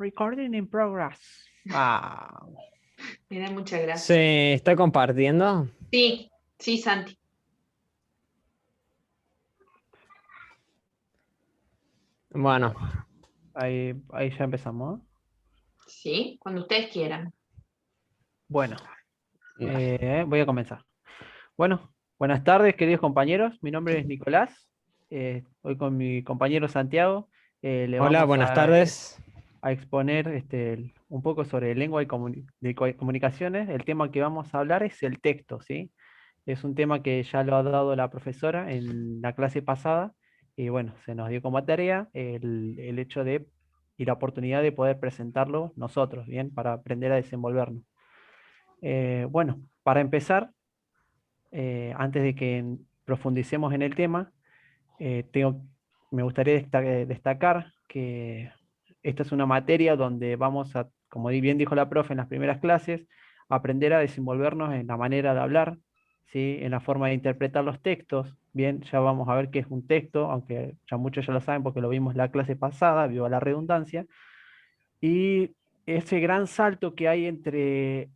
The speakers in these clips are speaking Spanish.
Recording in progress. Ah, Me da mucha gracia. ¿Se está compartiendo? Sí, sí, Santi. Bueno, ahí ya empezamos. Sí, cuando ustedes quieran. Bueno, voy a comenzar. Bueno, buenas tardes, queridos compañeros. Mi nombre es Nicolás. Hoy con mi compañero Santiago le hola, vamos buenas tardes. a exponer un poco sobre lengua y comunicaciones. El tema que vamos a hablar es el texto, ¿sí? Es un tema que ya lo ha dado la profesora en la clase pasada y bueno, se nos dio como tarea el hecho de y la oportunidad de poder presentarlo nosotros, ¿bien? Para aprender a desenvolvernos. Bueno, para empezar, antes de que profundicemos en el tema, me gustaría destacar que esta es una materia donde vamos a, como bien dijo la profe en las primeras clases, aprender a desenvolvernos en la manera de hablar, ¿sí? En la forma de interpretar los textos. Bien, ya vamos a ver qué es un texto, aunque ya muchos ya lo saben porque lo vimos la clase pasada, viva la redundancia. Y ese gran salto que hay entre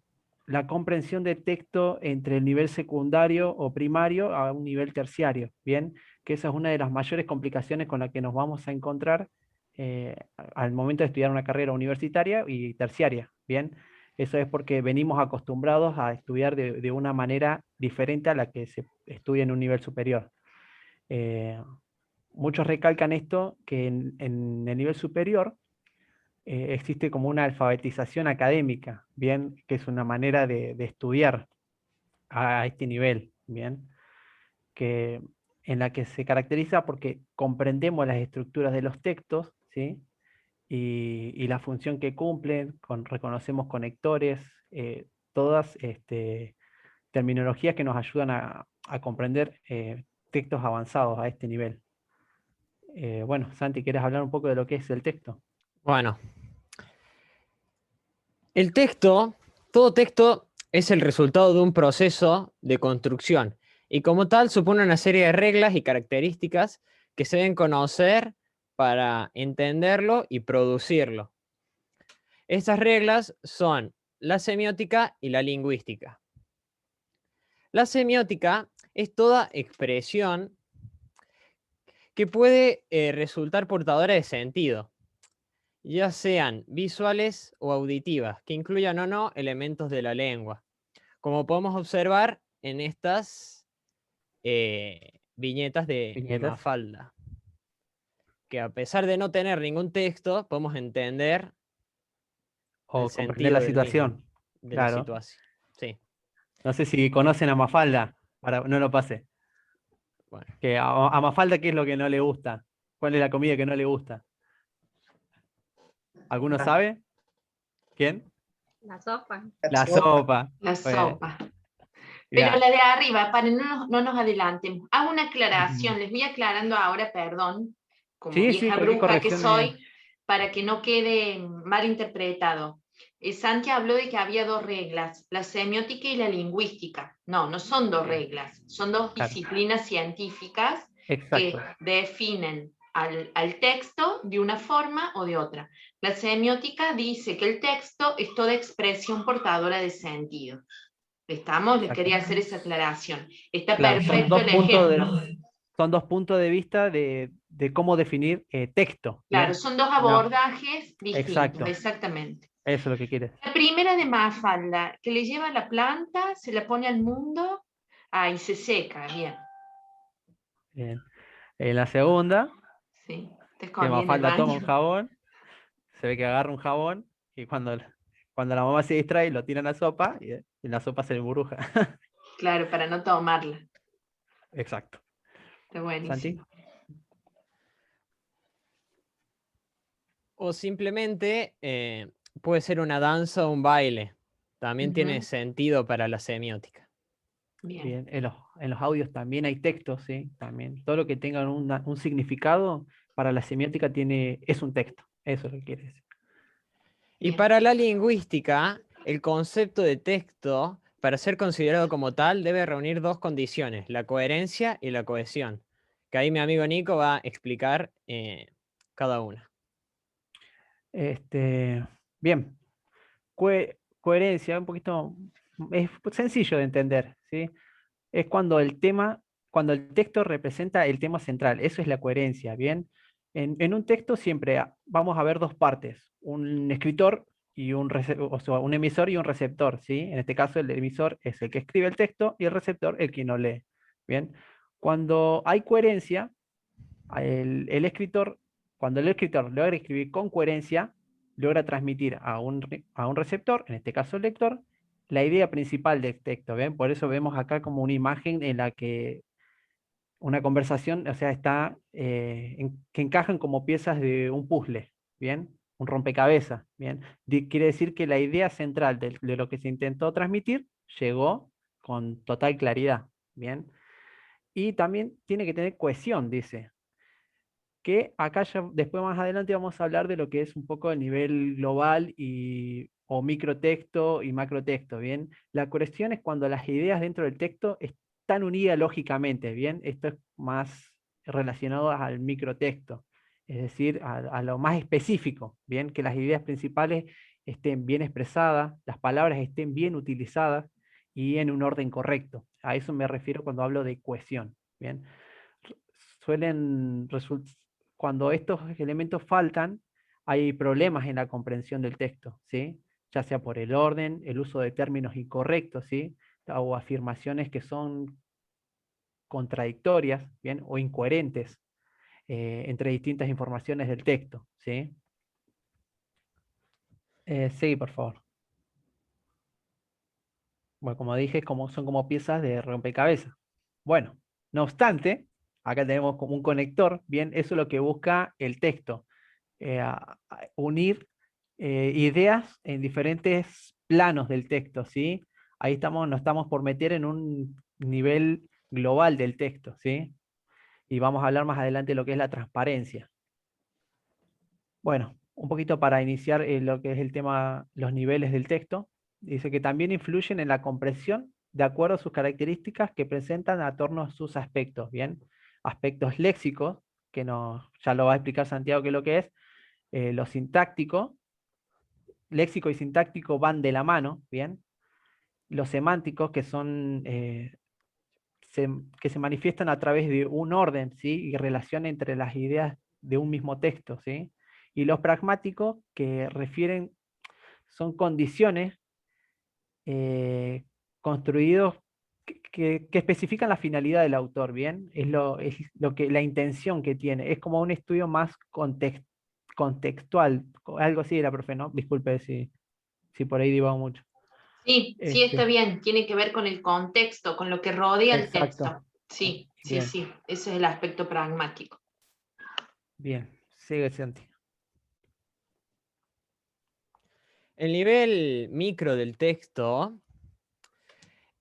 la comprensión de texto entre el nivel secundario o primario a un nivel terciario, ¿bien? Que esa es una de las mayores complicaciones con las que nos vamos a encontrar al momento de estudiar una carrera universitaria y terciaria, ¿bien? Eso es porque venimos acostumbrados a estudiar de una manera diferente a la que se estudia en un nivel superior. Eh, Muchos recalcan esto, que en el nivel superior existe como una alfabetización académica, ¿bien? Que es una manera de estudiar a este nivel, ¿bien? Que, en la que se caracteriza porque comprendemos las estructuras de los textos, ¿sí? Y la función que cumplen, reconocemos conectores, todas terminologías que nos ayudan a comprender textos avanzados a este nivel. Bueno, Santi, ¿quieres hablar un poco de lo que es el texto? Bueno, el texto, todo texto es el resultado de un proceso de construcción y como tal supone una serie de reglas y características que se deben conocer para entenderlo y producirlo. Estas reglas son la semiótica y la lingüística. La semiótica es toda expresión que puede resultar portadora de sentido, ya sean visuales o auditivas, que incluyan o no elementos de la lengua, como podemos observar en estas viñetas de ¿Viñetas? Mafalda, que a pesar de no tener ningún texto, podemos entender el O comprender sentido la del mismo, situación, de la claro. situación. Sí, No sé si conocen a Mafalda, no lo pase. bueno. Que a Mafalda, ¿qué es lo que no le gusta? ¿Cuál es la comida que no le gusta? ¿Alguno sabe? ¿Quién? La sopa. La sopa. La Pues, sopa. Pero mirá. la de arriba, para no nos adelantemos. Hago una Ujú. aclaración, les voy aclarando ahora, perdón, como Sí, sí, vieja cualquier bruja que corrección. soy, para que no quede mal interpretado. Santi habló de que había dos reglas, la semiótica y la lingüística. No, no son dos Bien, reglas, son dos claro. disciplinas científicas que Exacto. definen al texto de una forma o de otra. La semiótica dice que el texto es toda expresión portadora de sentido. ¿Estamos? Les Exacto. quería hacer esa aclaración. Está Claro, perfecto el ejemplo. son dos puntos de vista de cómo definir texto. Claro, Bien. son dos No, abordajes distintos, exacto. exactamente. Eso es lo que quieres. La primera de Mafalda, que le lleva la planta, se la pone al mundo, y se seca, bien. Bien. En la segunda, Sí, te que escondí en el Mafalda toma un baño. jabón, se ve que agarra un jabón y cuando la mamá se distrae lo tira en la sopa y la sopa se le burbuja. Claro, para no tomarla. Exacto. Está Santi. buenísimo. O simplemente puede ser una danza o un baile. También tiene Ujú. sentido para la semiótica. Bien. Bien, en los audios también hay textos, ¿sí? También. Todo lo que tenga un significado para la semiótica es un texto. Eso es lo que quiere decir. Y Bien. para la lingüística, el concepto de texto, para ser considerado como tal, debe reunir dos condiciones, la coherencia y la cohesión, que ahí mi amigo Nico va a explicar cada una. Bien, coherencia, un poquito, es sencillo de entender, ¿sí? Es cuando el texto representa el tema central, eso es la coherencia, ¿bien? En un texto siempre vamos a ver dos partes, un escritor y o sea, un emisor y un receptor, ¿sí? En este caso el emisor es el que escribe el texto y el receptor el que no lee, ¿bien? Cuando hay coherencia, el escritor, cuando el escritor logra escribir con coherencia, logra transmitir a un receptor, en este caso el lector, la idea principal del texto, ¿ven? Por eso vemos acá como una imagen en la que una conversación, o sea, está, que encajan como piezas de un puzzle, ¿bien? Un rompecabezas, ¿bien? Quiere decir que la idea central de lo que se intentó transmitir llegó con total claridad, ¿bien? Y también tiene que tener cohesión, dice, que acá ya después más adelante vamos a hablar de lo que es un poco el nivel global o microtexto y macrotexto, ¿bien? La cuestión es cuando las ideas dentro del texto están unidas lógicamente, ¿bien? Esto es más relacionado al microtexto, es decir, a lo más específico, ¿bien? Que las ideas principales estén bien expresadas, las palabras estén bien utilizadas y en un orden correcto. A eso me refiero cuando hablo de cohesión, ¿bien? Suelen cuando estos elementos faltan, hay problemas en la comprensión del texto, ¿sí? Ya sea por el orden, el uso de términos incorrectos, ¿sí? O afirmaciones que son contradictorias, ¿bien? O incoherentes entre distintas informaciones del texto, ¿sí? Sí, por favor. Bueno, como dije, son como piezas de rompecabezas. Bueno, no obstante, acá tenemos como un conector, bien, eso es lo que busca el texto, unir ideas en diferentes planos del texto, ¿sí? Ahí nos estamos por meter en un nivel global del texto, ¿sí? Y vamos a hablar más adelante de lo que es la transparencia. Bueno, un poquito para iniciar lo que es el tema, los niveles del texto. Dice que también influyen en la comprensión de acuerdo a sus características que presentan a torno a sus aspectos, ¿bien? Aspectos léxicos, ya lo va a explicar Santiago qué es lo que es, lo sintáctico, léxico y sintáctico van de la mano, ¿bien? Los semánticos, que se manifiestan a través de un orden, ¿sí? Y relación entre las ideas de un mismo texto, ¿sí? Y los pragmáticos, que son condiciones construidos que especifican la finalidad del autor, ¿bien? La intención que tiene. Es como un estudio más contextual, algo así era, profe, ¿no? Disculpe si por ahí divago mucho. Sí, sí, está bien, tiene que ver con el contexto, con lo que rodea el Exacto. texto. Sí, sí, Bien, sí, ese es el aspecto pragmático. bien. Sigue, Santi. El nivel micro del texto,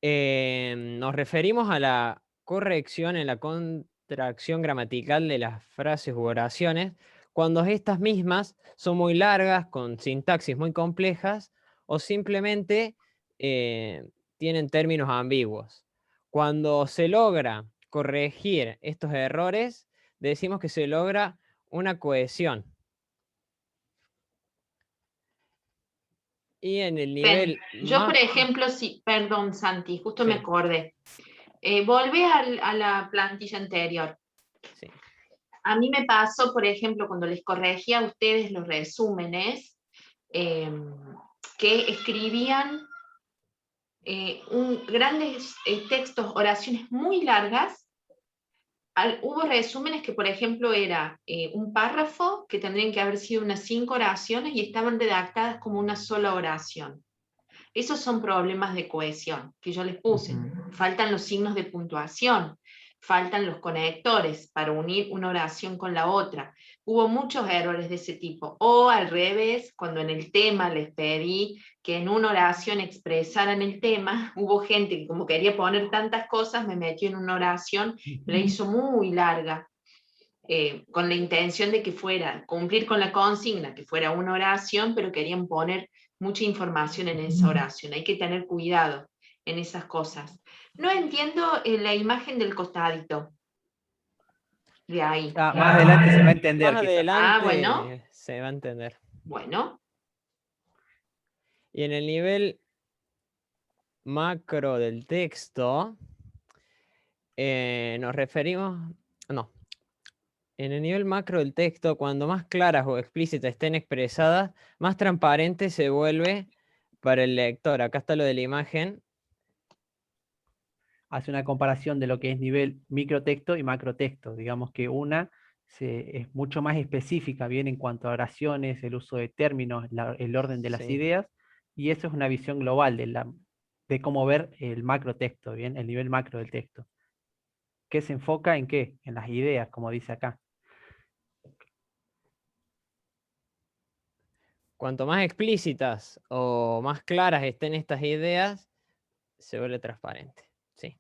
nos referimos a la corrección en la contracción gramatical de las frases u oraciones cuando estas mismas son muy largas, con sintaxis muy complejas o simplemente tienen términos ambiguos. Cuando se logra corregir estos errores, decimos que se logra una cohesión. Y en el Bien, nivel yo por más... ejemplo, sí, perdón Santi, justo me Sí, acordé. Volvé a la plantilla anterior. sí. A mí me pasó, por ejemplo, cuando les corregía a ustedes los resúmenes, que escribían grandes textos, oraciones muy largas. Hubo resúmenes que, por ejemplo, era un párrafo que tendrían que haber sido unas 5 oraciones y estaban redactadas como una sola oración. Esos son problemas de cohesión que yo les puse. Faltan los signos de puntuación, faltan los conectores para unir una oración con la otra. Hubo muchos errores de ese tipo. O al revés, cuando en el tema les pedí que en una oración expresaran el tema, hubo gente que como quería poner tantas cosas, me metió en una oración, la hizo muy larga. Con la intención de que fuera, cumplir con la consigna, que fuera una oración, pero querían poner mucha información en esa oración. Hay que tener cuidado en esas cosas. No entiendo la imagen del costadito. De ahí. Más adelante se va a entender, Más quizás. Ah, bueno. adelante se va a entender. Bueno, Y en el nivel macro del texto, nos referimos, no, en el nivel macro del texto, cuando más claras o explícitas estén expresadas, más transparente se vuelve para el lector. Acá está lo de la imagen. Hace una comparación de lo que es nivel microtexto y macrotexto. Digamos que una es mucho más específica, bien en cuanto a oraciones, el uso de términos, el orden de las Sí. ideas, y eso es una visión global de cómo ver el macrotexto, bien, el nivel macro del texto. ¿Qué se enfoca en qué? En las ideas, como dice acá. Cuanto más explícitas o más claras estén estas ideas, se vuelve transparente. Sí.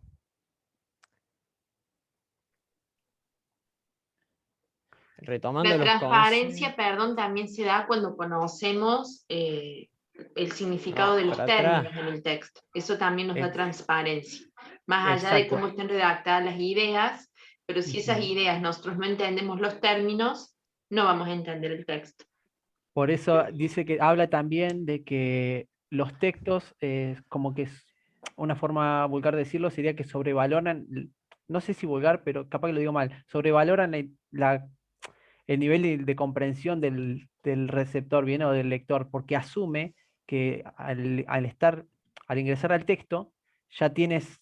Retomando la los transparencia, conceptos. perdón, también se da cuando conocemos el significado de los Para atrás. términos en el texto. Eso también nos da transparencia. Más allá de Exacto. cómo estén redactadas las ideas, pero si esas Ujú. ideas nosotros no entendemos los términos, no vamos a entender el texto. Por eso dice que habla también de que los textos, como que es una forma vulgar de decirlo, sería que sobrevaloran, no sé si vulgar, pero capaz que lo digo mal, sobrevaloran el nivel de comprensión del receptor, bien, o del lector, porque asume que al ingresar al texto, ya tienes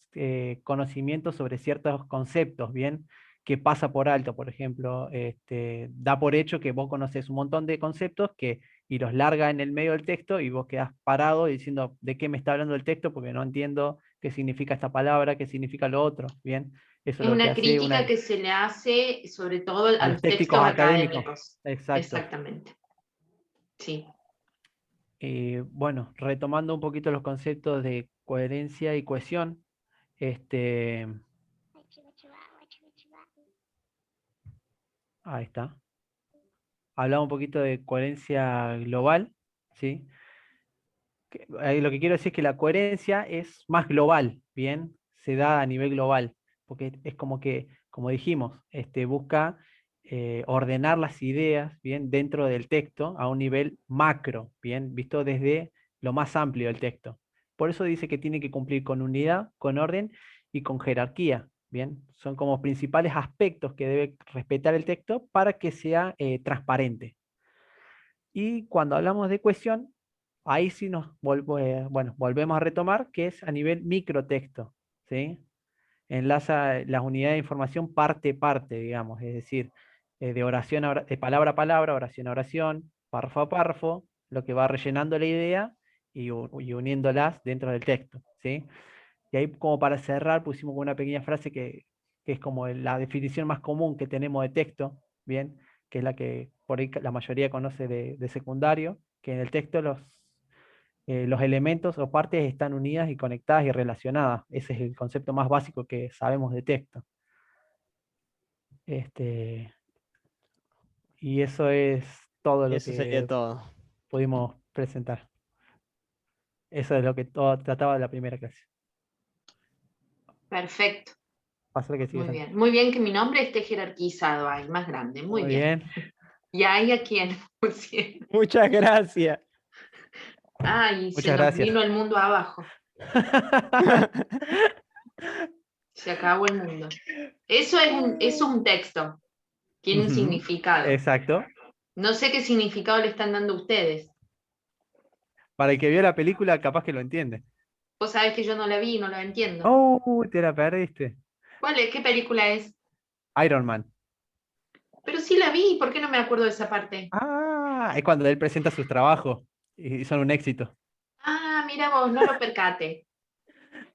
conocimiento sobre ciertos conceptos, bien, que pasa por alto, por ejemplo, da por hecho que vos conoces un montón de conceptos y los larga en el medio del texto y vos quedás parado diciendo de qué me está hablando el texto porque no entiendo qué significa esta palabra, qué significa lo otro, bien. Eso es Es lo que una hace crítica que se le hace sobre todo a a los los técnicos textos académicos. académicos. Exacto. Exactamente. Sí. Bueno, retomando un poquito los conceptos de coherencia y cohesión, este, ahí está. Hablaba un poquito de coherencia global, ¿sí? Ahí lo que quiero decir es que la coherencia es más global, ¿bien? Se da a nivel global, porque es como que, como dijimos, busca ordenar las ideas, ¿bien? Dentro del texto a un nivel macro, ¿bien? Visto desde lo más amplio del texto. Por eso dice que tiene que cumplir con unidad, con orden y con jerarquía, ¿bien? Son como principales aspectos que debe respetar el texto para que sea transparente. Y cuando hablamos de cohesión, ahí sí bueno, volvemos a retomar que es a nivel microtexto, ¿sí? Enlaza las unidades de información parte a parte, digamos, es decir, de oración de palabra a palabra, oración a oración, párrafo a párrafo, lo que va rellenando la idea y uniéndolas dentro del texto, ¿sí? Y ahí como para cerrar pusimos una pequeña frase que es como la definición más común que tenemos de texto, ¿bien? Que es la que por ahí la mayoría conoce de secundario, que en el texto los elementos o partes están unidas y conectadas y relacionadas. Ese es el concepto más básico que sabemos de texto. Este, y eso es todo Y lo eso sería que todo. pudimos presentar. Eso es lo que todo trataba de la primera clase. Perfecto. Pasa que sigue, Muy Santi. bien. Muy bien que mi nombre esté jerarquizado ahí, más grande. Muy Muy bien. bien. ¿Y ahí a quién pusieron? Muchas gracias. Ay, se Muchas nos gracias. vino el mundo abajo. Se acabó el mundo. Eso es un texto. Tiene un Ujú. significado. Exacto. No sé qué significado le están dando ustedes. Para el que vio la película, capaz que lo entiende. Vos sabés que yo no la vi y no la entiendo. Oh, te la perdiste. ¿Cuál es? ¿Qué película es? Iron Man. Pero sí la vi, ¿por qué no me acuerdo de esa parte? Ah, es cuando él presenta sus trabajos y son un éxito. Ah, mira vos, no lo percate.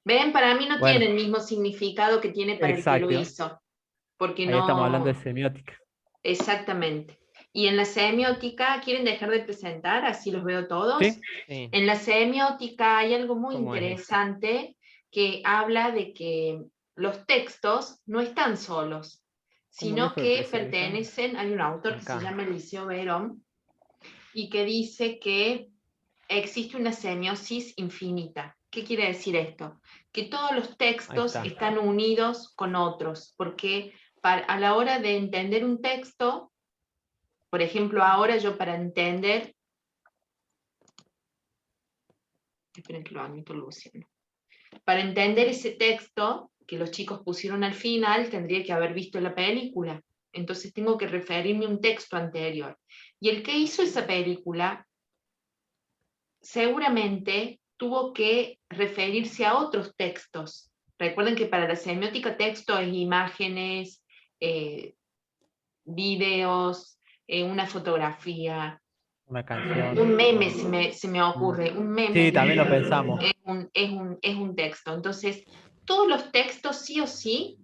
Ven, para mí no Bueno, tiene el mismo significado que tiene para el que lo exacto. hizo, porque Ahí estamos hablando de no, semiótica. exactamente. Y en la semiótica, ¿quieren dejar de presentar? Así los veo todos. ¿Sí? Sí, En la semiótica hay algo muy ¿cómo es esto? interesante que habla de que los textos no están solos, ¿Cómo sino dejo de que presentar? pertenecen, hay un autor que se Acá. llama Eliseo Verón y que dice que existe una semiosis infinita. ¿Qué quiere decir esto? Que todos los Ahí textos está. están unidos con otros, porque a la hora de entender un texto, por ejemplo, ahora yo para entender Esperen que lo admito, Luciano. Para entender ese texto que los chicos pusieron al final, tendría que haber visto la película. Entonces tengo que referirme a un texto anterior. Y el que hizo esa película seguramente tuvo que referirse a otros textos. Recuerden que para la semiótica texto es imágenes, videos, una fotografía, Una canción. un meme se me ocurre, un meme Sí, también lo pensamos. es un texto. Entonces, todos los textos sí o sí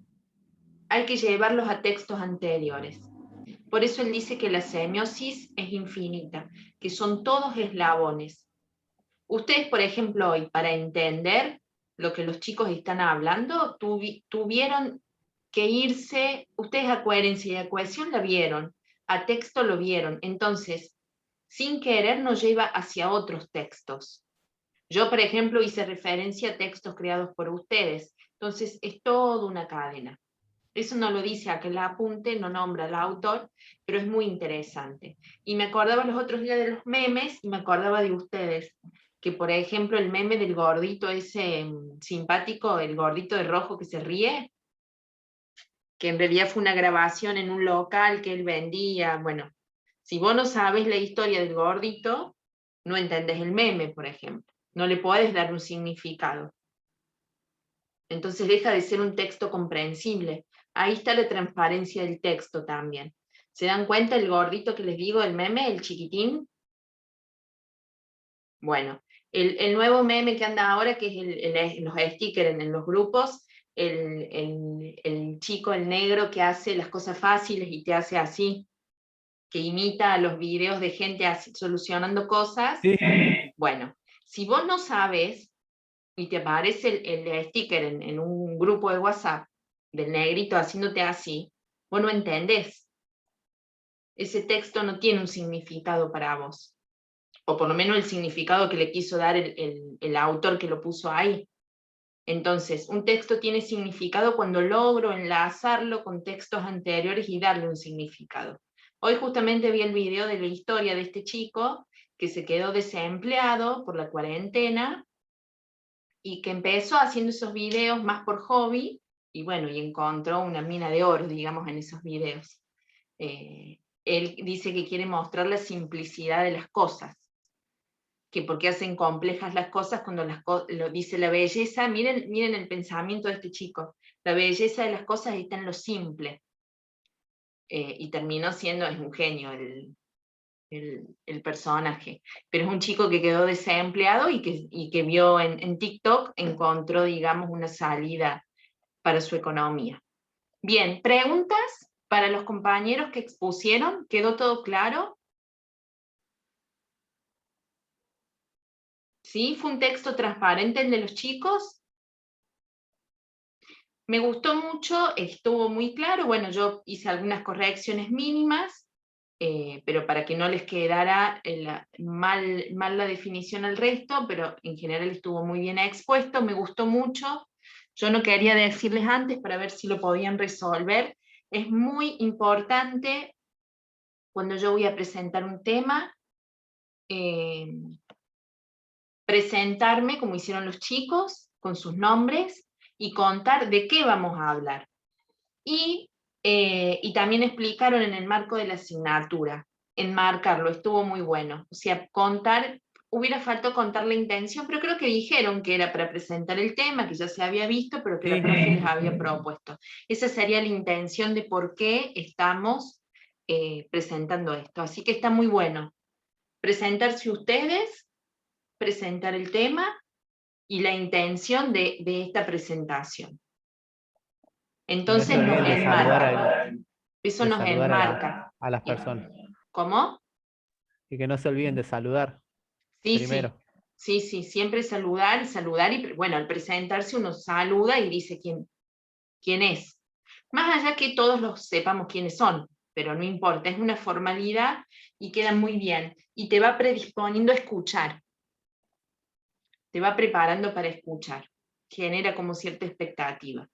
hay que llevarlos a textos anteriores. Por eso él dice que la semiosis es infinita, que son todos eslabones. Ustedes, por ejemplo, hoy, para entender lo que los chicos están hablando, tuvieron que irse, ustedes a coherencia y a cohesión la vieron, a texto lo vieron, entonces, sin querer nos lleva hacia otros textos. Yo, por ejemplo, hice referencia a textos creados por ustedes, entonces es toda una cadena. Eso no lo dice aquel apunte, no nombra al autor, pero es muy interesante. Y me acordaba los otros días de los memes y me acordaba de ustedes, que por ejemplo el meme del gordito ese simpático, el gordito de rojo que se ríe, que en realidad fue una grabación en un local que él vendía. Bueno, si vos no sabes la historia del gordito, no entendés el meme, por ejemplo. No le podés dar un significado. Entonces deja de ser un texto comprensible. Ahí está la transparencia del texto también. ¿Se dan cuenta el gordito que les digo, el meme, el chiquitín? Bueno, el nuevo meme que anda ahora, que es los stickers en los grupos, el chico, el negro que hace las cosas fáciles y te hace así, que imita a los videos de gente así, solucionando cosas. Sí. Bueno, si vos no sabes y te aparece el sticker en un grupo de WhatsApp del negrito haciéndote así, vos no entendés. Ese texto no tiene un significado para vos, o por lo menos el significado que le quiso dar el autor que lo puso ahí. Entonces, un texto tiene significado cuando logro enlazarlo con textos anteriores y darle un significado. Hoy justamente vi el video de la historia de este chico que se quedó desempleado por la cuarentena y que empezó haciendo esos videos más por hobby, y bueno, y encontró una mina de oro, digamos, en esos videos. Él dice que quiere mostrar la simplicidad de las cosas, que porque hacen complejas las cosas cuando lo dice la belleza. Miren el pensamiento de este chico, la belleza de las cosas está en lo simple, y terminó siendo, es un genio el personaje, pero es un chico que quedó desempleado y que vio en TikTok, encontró, digamos, una salida para su economía. Bien, preguntas para los compañeros que expusieron, ¿quedó todo claro? ¿Sí? ¿Fue un texto transparente el de los chicos? Me gustó mucho, estuvo muy claro. Bueno, yo hice algunas correcciones mínimas, pero para que no les quedara mal la definición al resto, pero en general estuvo muy bien expuesto, me gustó mucho. Yo no quería decirles antes para ver si lo podían resolver. Es muy importante cuando yo voy a presentar un tema, presentarme como hicieron los chicos, con sus nombres, y contar de qué vamos a hablar. Y también explicaron en el marco de la asignatura, enmarcarlo, estuvo muy bueno. O sea, contar, hubiera faltado contar la intención, pero creo que dijeron que era para presentar el tema, que ya se había visto, pero que la profe les había propuesto. Esa sería la intención de por qué estamos presentando esto. Así que está muy bueno. Presentarse ustedes, presentar el tema y la intención de esta presentación. Entonces No se nos olviden de saludar enmarca. Eso nos enmarca. a las personas. ¿Cómo? Y que no se olviden de saludar Sí, primero. sí, siempre saludar, y bueno, al presentarse uno saluda y dice quién es. Más allá que todos los sepamos quiénes son, pero no importa, es una formalidad y queda muy bien. Y te va predisponiendo a escuchar, te va preparando para escuchar, genera como cierta expectativa.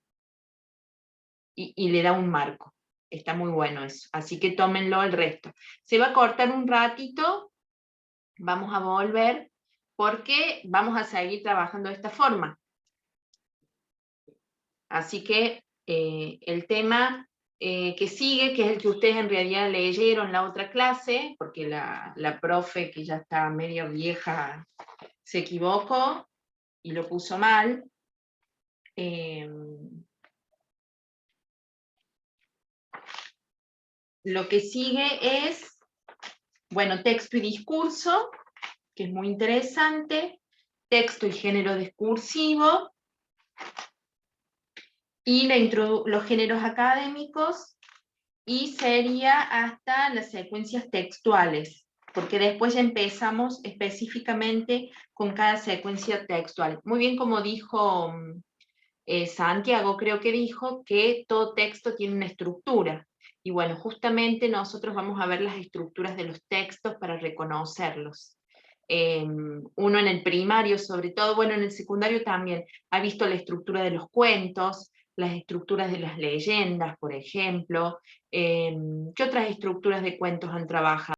Y le da un marco. Está muy bueno eso. Así que tómenlo el resto. Se va a cortar un ratito, vamos a volver, porque vamos a seguir trabajando de esta forma. Así que el tema que sigue, que es el que ustedes en realidad leyeron la otra clase, porque la profe, que ya está medio vieja, se equivocó y lo puso mal. Lo que sigue es, bueno, texto y discurso, que es muy interesante, texto y género discursivo, y los géneros académicos, y sería hasta las secuencias textuales, porque después ya empezamos específicamente con cada secuencia textual. Muy bien, como dijo Santiago, creo que dijo que todo texto tiene una estructura. Y bueno, justamente nosotros vamos a ver las estructuras de los textos para reconocerlos. Uno en el primario, sobre todo, bueno, en el secundario también, ha visto la estructura de los cuentos, las estructuras de las leyendas, por ejemplo. ¿Qué otras estructuras de cuentos han trabajado?